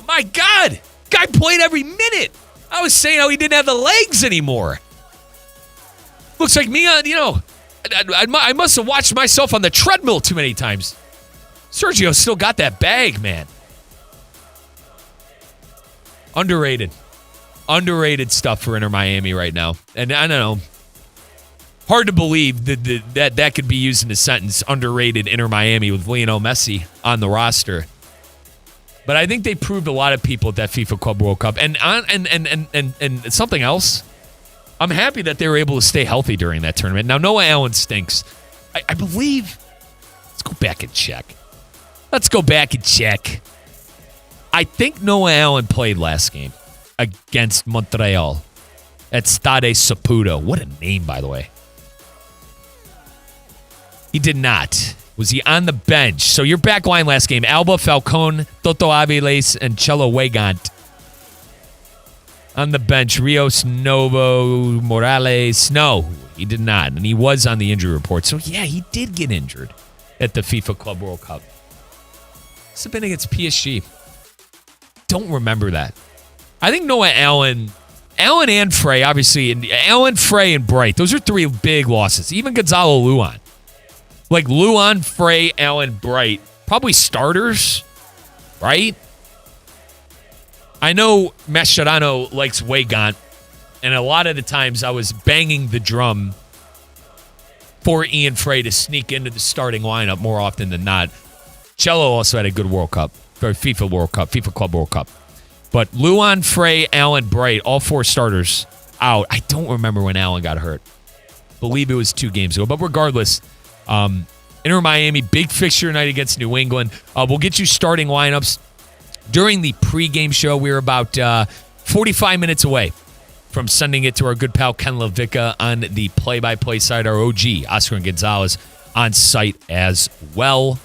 Speaker 6: My God. Guy played every minute. I was saying how he didn't have the legs anymore. Looks like me on, I must have watched myself on the treadmill too many times. Sergio still got that bag, man. Underrated stuff for Inter Miami right now. And I don't know. Hard to believe that could be used in a sentence, underrated Inter Miami with Lionel Messi on the roster. But I think they proved a lot of people at that FIFA Club World Cup. And something else, I'm happy that they were able to stay healthy during that tournament. Now, Noah Allen stinks. I believe, let's go back and check. I think Noah Allen played last game against Montreal at Stade Saputo. What a name, by the way. He did not. Was he on the bench? So your back line last game, Alba Falcon, Toto Aviles, and Chelo Weigand. On the bench, Rios Novo, Morales. No, he did not. And he was on the injury report. So, yeah, he did get injured at the FIFA Club World Cup. Must have been against PSG. Don't remember that. I think Noah Allen and Frey, obviously, and Allen, Frey, and Bright. Those are three big losses. Even Gonzalo Luan. Like Luan, Frey, Allen, Bright. Probably starters, right? I know Mascherano likes Weigand, and a lot of the times I was banging the drum for Ian Frey to sneak into the starting lineup more often than not. Cello also had a good World Cup, or FIFA Club World Cup. But Luan, Frey, Allen, Bright, all four starters out. I don't remember when Allen got hurt. Believe it was 2 games ago. But regardless, Inter Miami, big fixture night against New England. We'll get you starting lineups. During the pregame show, we were about 45 minutes away from sending it to our good pal Ken LaVicka on the play-by-play side, our OG, Oscar and Gonzalez, on site as well.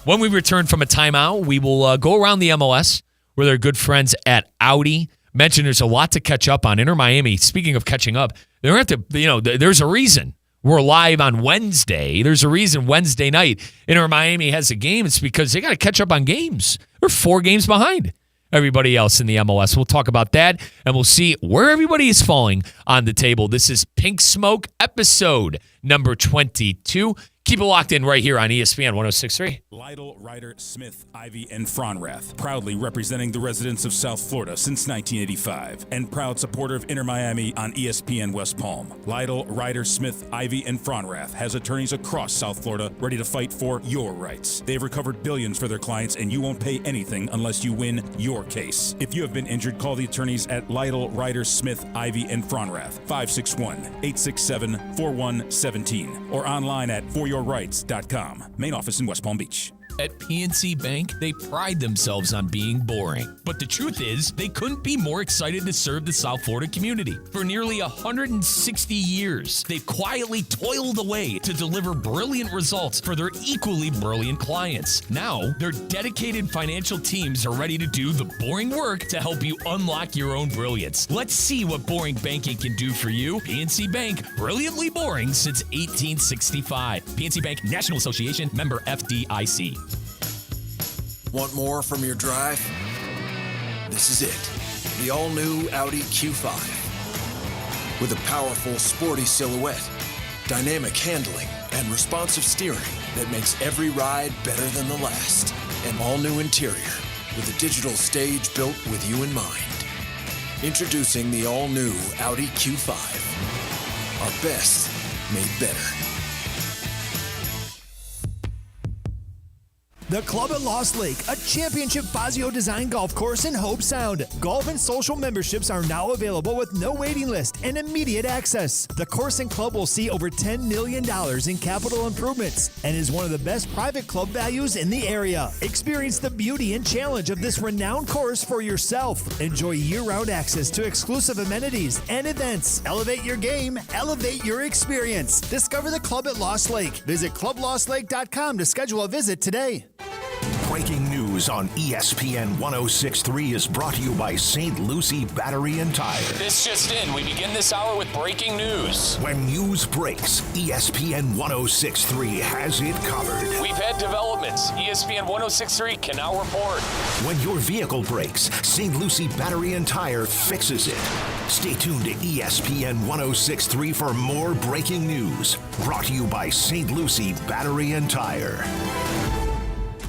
Speaker 6: When we return from a timeout, we will go around the MLS with our good friends at Audi. Mentioned there's a lot to catch up on. Inter Miami, speaking of catching up, they don't have to, there's a reason we're live on Wednesday. There's a reason Wednesday night Inter Miami has a game. It's because they got to catch up on games. They're 4 games behind everybody else in the MLS. We'll talk about that, and we'll see where everybody is falling on the table. This is Pink Smoke episode number 22. Keep it locked in right here on ESPN 106.3.
Speaker 8: Lytle, Ryder, Smith, Ivy, and Fronrath, proudly representing the residents of South Florida since 1985, and proud supporter of Inter Miami on ESPN West Palm. Lytle, Ryder, Smith, Ivy, and Fronrath has attorneys across South Florida ready to fight for your rights. They've recovered billions for their clients, and you won't pay anything unless you win your case. If you have been injured, call the attorneys at Lytle, Ryder, Smith, Ivy, and Fronrath, 561-867-4117, or online at foryourrights.com. Main office in West Palm Beach.
Speaker 7: At PNC Bank, they pride themselves on being boring. But the truth is, they couldn't be more excited to serve the South Florida community. For nearly 160 years, they've quietly toiled away to deliver brilliant results for their equally brilliant clients. Now, their dedicated financial teams are ready to do the boring work to help you unlock your own brilliance. Let's see what boring banking can do for you. PNC Bank, brilliantly boring since 1865. PNC Bank, National Association, member FDIC.
Speaker 11: Want more from your drive? This is it. The all-new Audi Q5. With a powerful, sporty silhouette, dynamic handling, and responsive steering that makes every ride better than the last. An all-new interior with a digital stage built with you in mind. Introducing the all-new Audi Q5. Our best made better.
Speaker 12: The Club at Lost Lake, a championship Fazio design golf course in Hope Sound. Golf and social memberships are now available with no waiting list and immediate access. The course and club will see over $10 million in capital improvements and is one of the best private club values in the area. Experience the beauty and challenge of this renowned course for yourself. Enjoy year-round access to exclusive amenities and events. Elevate your game, elevate your experience. Discover the Club at Lost Lake. Visit clublostlake.com to schedule a visit today.
Speaker 4: Breaking news on ESPN 106.3 is brought to you by St. Lucie Battery and Tire.
Speaker 7: This just in, we begin this hour with breaking news.
Speaker 4: When news breaks, ESPN 106.3 has it covered.
Speaker 7: We've had developments. ESPN 106.3 can now report.
Speaker 4: When your vehicle breaks, St. Lucie Battery and Tire fixes it. Stay tuned to ESPN 106.3 for more breaking news. Brought to you by St. Lucie Battery and Tire.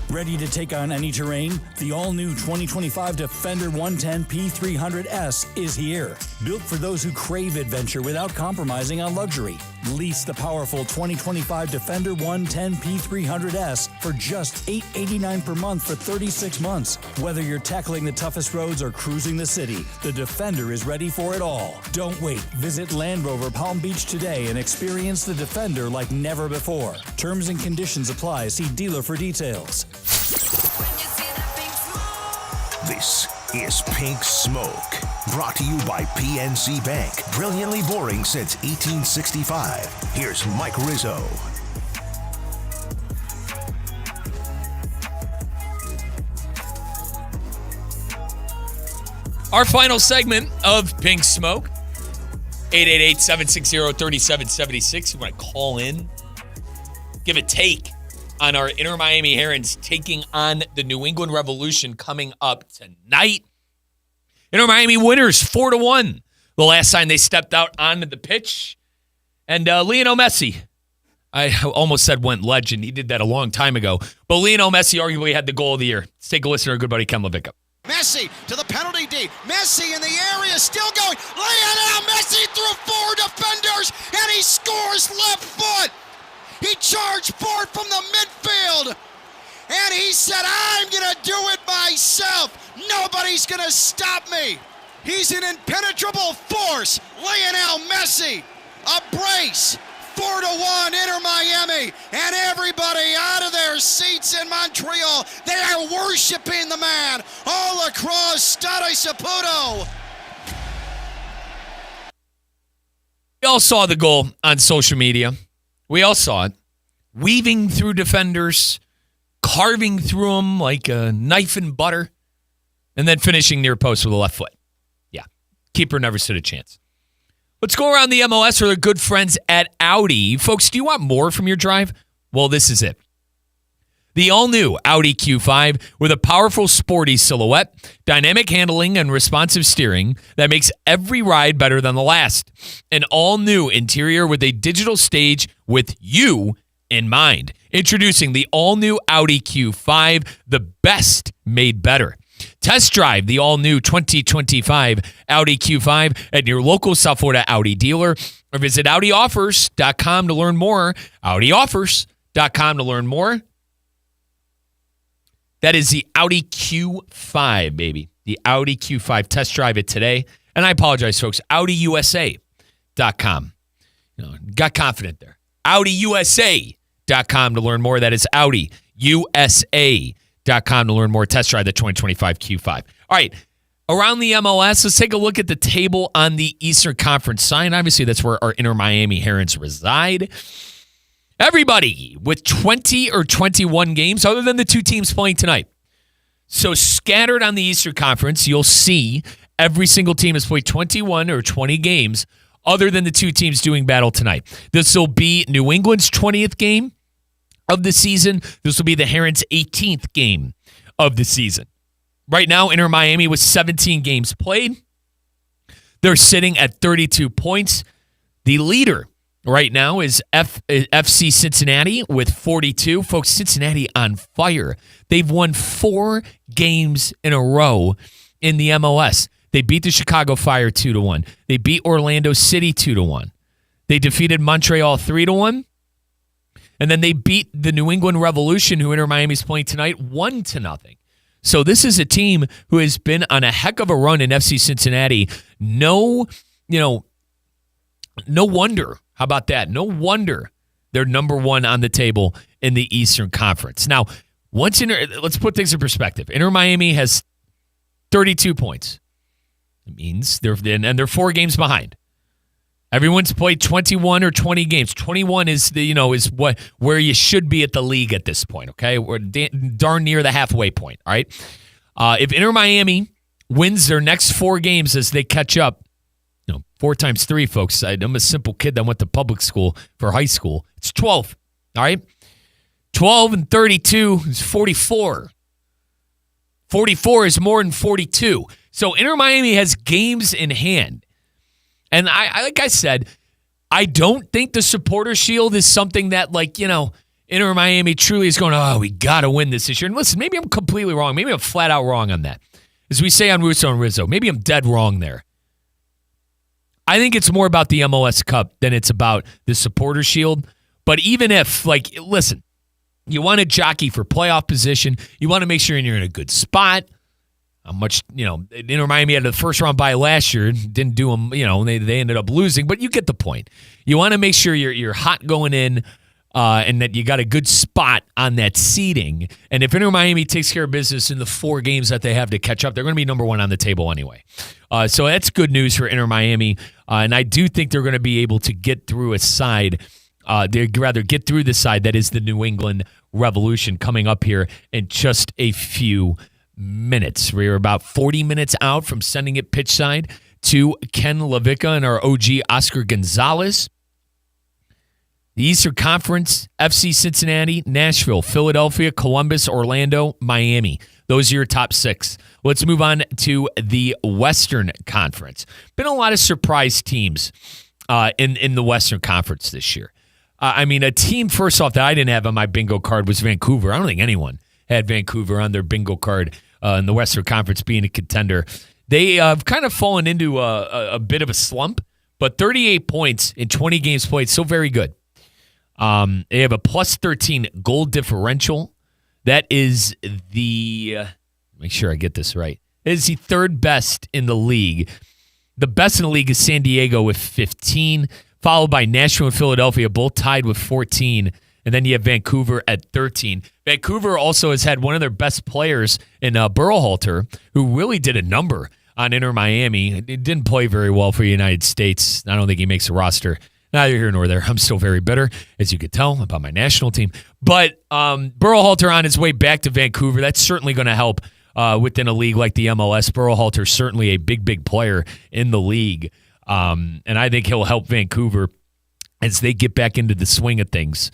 Speaker 13: Ready to take on any terrain? The all-new 2025 Defender 110 P300S is here. Built for those who crave adventure without compromising on luxury. Lease the powerful 2025 Defender 110 P300S for just $889 per month for 36 months. Whether you're tackling the toughest roads or cruising the city, the Defender is ready for it all. Don't wait. Visit Land Rover Palm Beach today and experience the Defender like never before. Terms and conditions apply. See dealer for details.
Speaker 4: This is Pink Smoke, brought to you by PNC Bank. Brilliantly boring since 1865. Here's Mike Rizzo.
Speaker 6: Our final segment of Pink Smoke, 888-760-3776. You want to call in, give a take on our Inter Miami Herons taking on the New England Revolution coming up tonight. Inter Miami winners 4-1. The last time they stepped out onto the pitch. And Lionel Messi, I almost said went legend. He did that a long time ago. But Lionel Messi arguably had the goal of the year. Let's take a listen to our good buddy Ken LaVicka.
Speaker 5: Messi to the penalty D. Messi in the area, still going. Lionel Messi through 4 defenders, and he scores left foot. He charged forward from the midfield, and he said, I'm going to do it myself. Nobody's going to stop me. He's an impenetrable force. Lionel Messi, a brace. 4-1 Inter Miami, and everybody out of their seats in Montreal. They are worshiping the man all across Stade Saputo.
Speaker 6: We all saw the goal on social media. We all saw it. Weaving through defenders, carving through them like a knife and butter, and then finishing near post with a left foot. Yeah, keeper never stood a chance. Let's go around the MLS with our good friends at Audi. Folks, do you want more from your drive? Well, this is it. The all-new Audi Q5 with a powerful sporty silhouette, dynamic handling, and responsive steering that makes every ride better than the last. An all-new interior with a digital stage with you in mind. Introducing the all-new Audi Q5, the best made better. Test drive the all-new 2025 Audi Q5 at your local South Florida Audi dealer or visit AudiOffers.com to learn more. AudiOffers.com to learn more. That is the Audi Q5, baby. The Audi Q5. Test drive it today. And I apologize, folks. AudiUSA.com. Got confident there. AudiUSA.com to learn more. That is AudiUSA.com to learn more. Test drive the 2025 Q5. All right, around the MLS, let's take a look at the table on the Eastern Conference side. Obviously, that's where our Inter Miami Herons reside. Everybody with 20 or 21 games, other than the 2 teams playing tonight. So scattered on the Eastern Conference, you'll see every single team has played 21 or 20 games, other than the 2 teams doing battle tonight. This will be New England's 20th game of the season. This will be the Herons' 18th game of the season. Right now, Inter Miami with 17 games played. They're sitting at 32 points. The leader right now is FC Cincinnati with 42. Folks, Cincinnati on fire. They've won 4 games in a row in the MLS. They beat the Chicago Fire 2-1. They beat Orlando City 2-1. They defeated Montreal 3-1. And then they beat the New England Revolution, who Inter Miami's playing tonight, 1-0. So this is a team who has been on a heck of a run in FC Cincinnati. No wonder. How about that? No wonder they're number 1 on the table in the Eastern Conference. Now, let's put things in perspective. Inter Miami has 32 points. It means they're 4 games behind. Everyone's played 21 or 20 games. 21 is where you should be at the league at this point, okay? We're darn near the halfway point, all right? If Inter Miami wins their next 4 games as they catch up, 4 times 3, folks. I'm a simple kid that went to public school for high school. It's 12, all right? 12 and 32 is 44. 44 is more than 42. So Inter Miami has games in hand. And like I said, I don't think the supporter shield is something that, Inter Miami truly is going, we got to win this year. And listen, maybe I'm completely wrong. Maybe I'm flat out wrong on that. As we say on Russo and Rizzo, maybe I'm dead wrong there. I think it's more about the MLS Cup than it's about the supporter shield. But even if, listen, you want to jockey for playoff position, you want to make sure you're in a good spot. How much, Inter Miami had the first round bye last year. Didn't do them, they ended up losing. But you get the point. You want to make sure you're hot going in and that you got a good spot on that seeding. And if Inter Miami takes care of business in the 4 games that they have to catch up, they're going to be number 1 on the table anyway. So that's good news for Inter Miami. And I do think they're going to be able to get through a side. They'd rather get through the side that is the New England Revolution coming up here in just a few minutes. We're about 40 minutes out from sending it pitch side to Ken LaVicka and our OG Oscar Gonzalez. The Eastern Conference, FC Cincinnati, Nashville, Philadelphia, Columbus, Orlando, Miami. Those are your top 6. Let's move on to the Western Conference. Been a lot of surprise teams in the Western Conference this year. I mean, a team, first off, that I didn't have on my bingo card was Vancouver. I don't think anyone had Vancouver on their bingo card in the Western Conference being a contender. They have kind of fallen into a bit of a slump, but 38 points in 20 games played, still very good. They have a plus 13 goal differential. That is make sure I get this right. It is the third best in the league. The best in the league is San Diego with 15, followed by Nashville and Philadelphia, both tied with 14. And then you have Vancouver at 13. Vancouver also has had one of their best players in Berhalter, who really did a number on Inter Miami. It didn't play very well for the United States. I don't think he makes a roster. Neither here nor there. I'm still very bitter, as you could tell, about my national team. But Berhalter on his way back to Vancouver, that's certainly going to help within a league like the MLS. Berhalter certainly a big player in the league. And I think he'll help Vancouver as they get back into the swing of things.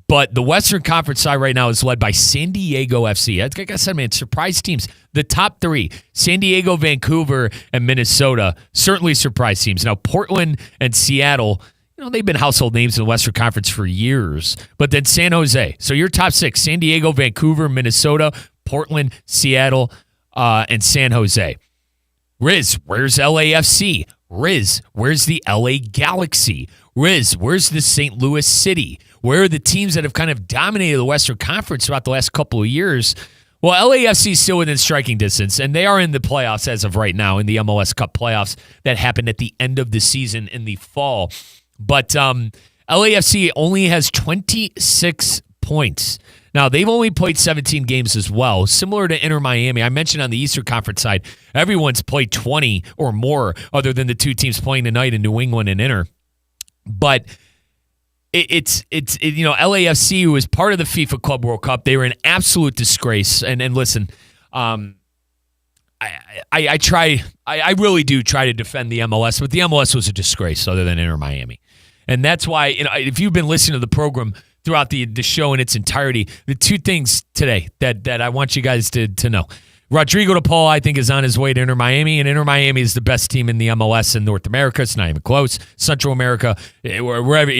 Speaker 6: But the Western Conference side right now is led by San Diego FC. Like I said, man, surprise teams. The top 3, San Diego, Vancouver, and Minnesota, certainly surprise teams. Now, Portland and Seattle, they've been household names in the Western Conference for years. But then San Jose. So your top 6, San Diego, Vancouver, Minnesota, Portland, Seattle, and San Jose. Riz, where's LAFC? Riz, where's the LA Galaxy? Riz, where's the St. Louis City? Where are the teams that have kind of dominated the Western Conference throughout the last couple of years? Well, LAFC is still within striking distance, and they are in the playoffs as of right now, in the MLS Cup playoffs that happened at the end of the season in the fall. But LAFC only has 26 points. Now, they've only played 17 games as well, similar to Inter Miami. I mentioned on the Eastern Conference side, everyone's played 20 or more other than the 2 teams playing tonight in New England and Inter. But it's LAFC, who is part of the FIFA Club World Cup, they were an absolute disgrace. And listen, I really do try to defend the MLS, but the MLS was a disgrace other than Inter Miami. And that's why, if you've been listening to the program throughout the show in its entirety, the 2 things today that I want you guys to know. Rodrigo De Paul, I think, is on his way to Inter Miami, and Inter Miami is the best team in the MLS in North America. It's not even close. Central America, wherever,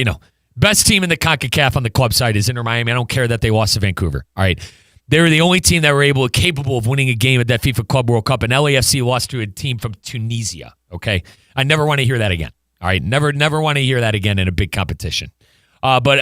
Speaker 6: best team in the CONCACAF on the club side is Inter Miami. I don't care that they lost to Vancouver. All right. They were the only team that were capable of winning a game at that FIFA Club World Cup, and LAFC lost to a team from Tunisia. Okay. I never want to hear that again. All right. Never want to hear that again in a big competition. But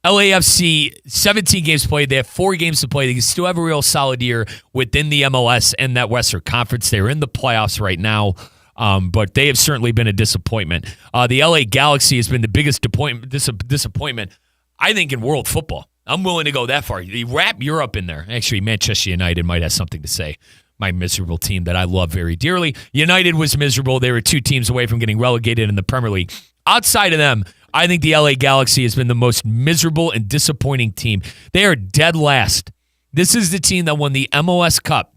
Speaker 6: LAFC, 17 games played. They have 4 games to play. They still have a real solid year within the MLS and that Western Conference. They're in the playoffs right now, but they have certainly been a disappointment. The LA Galaxy has been the biggest disappointment, I think, in world football. I'm willing to go that far. You wrap Europe in there. Actually, Manchester United might have something to say. My miserable team that I love very dearly. United was miserable. They were 2 teams away from getting relegated in the Premier League. Outside of them, I think the LA Galaxy has been the most miserable and disappointing team. They are dead last. This is the team that won the MLS Cup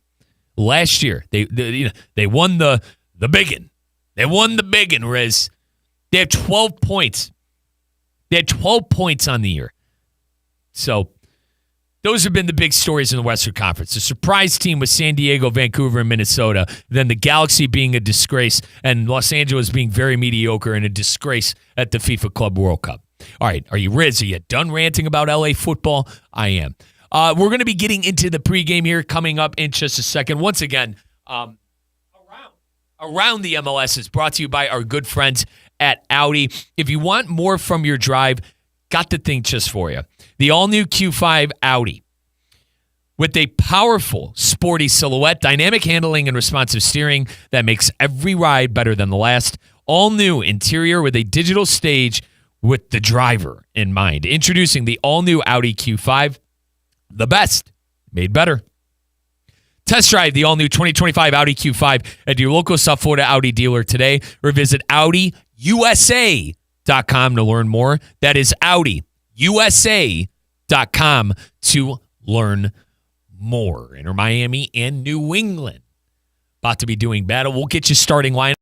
Speaker 6: last year. They won the biggin. They won the biggin, Riz. They have 12 points. They had 12 points on the year. So those have been the big stories in the Western Conference. The surprise team was San Diego, Vancouver, and Minnesota. Then the Galaxy being a disgrace, and Los Angeles being very mediocre and a disgrace at the FIFA Club World Cup. All right, are you done ranting about LA football? I am. We're going to be getting into the pregame here coming up in just a second. Once again, Around the MLS is brought to you by our good friends at Audi. If you want more from your drive, got the thing just for you. The all-new Q5 Audi. With a powerful, sporty silhouette, dynamic handling, and responsive steering that makes every ride better than the last. All-new interior with a digital stage with the driver in mind. Introducing the all-new Audi Q5. The best, made better. Test drive the all-new 2025 Audi Q5 at your local South Florida Audi dealer today, or visit AudiUSA.com to learn more. That is AudiUSA.com to learn more. Inter Miami and New England about to be doing battle. We'll get you starting line.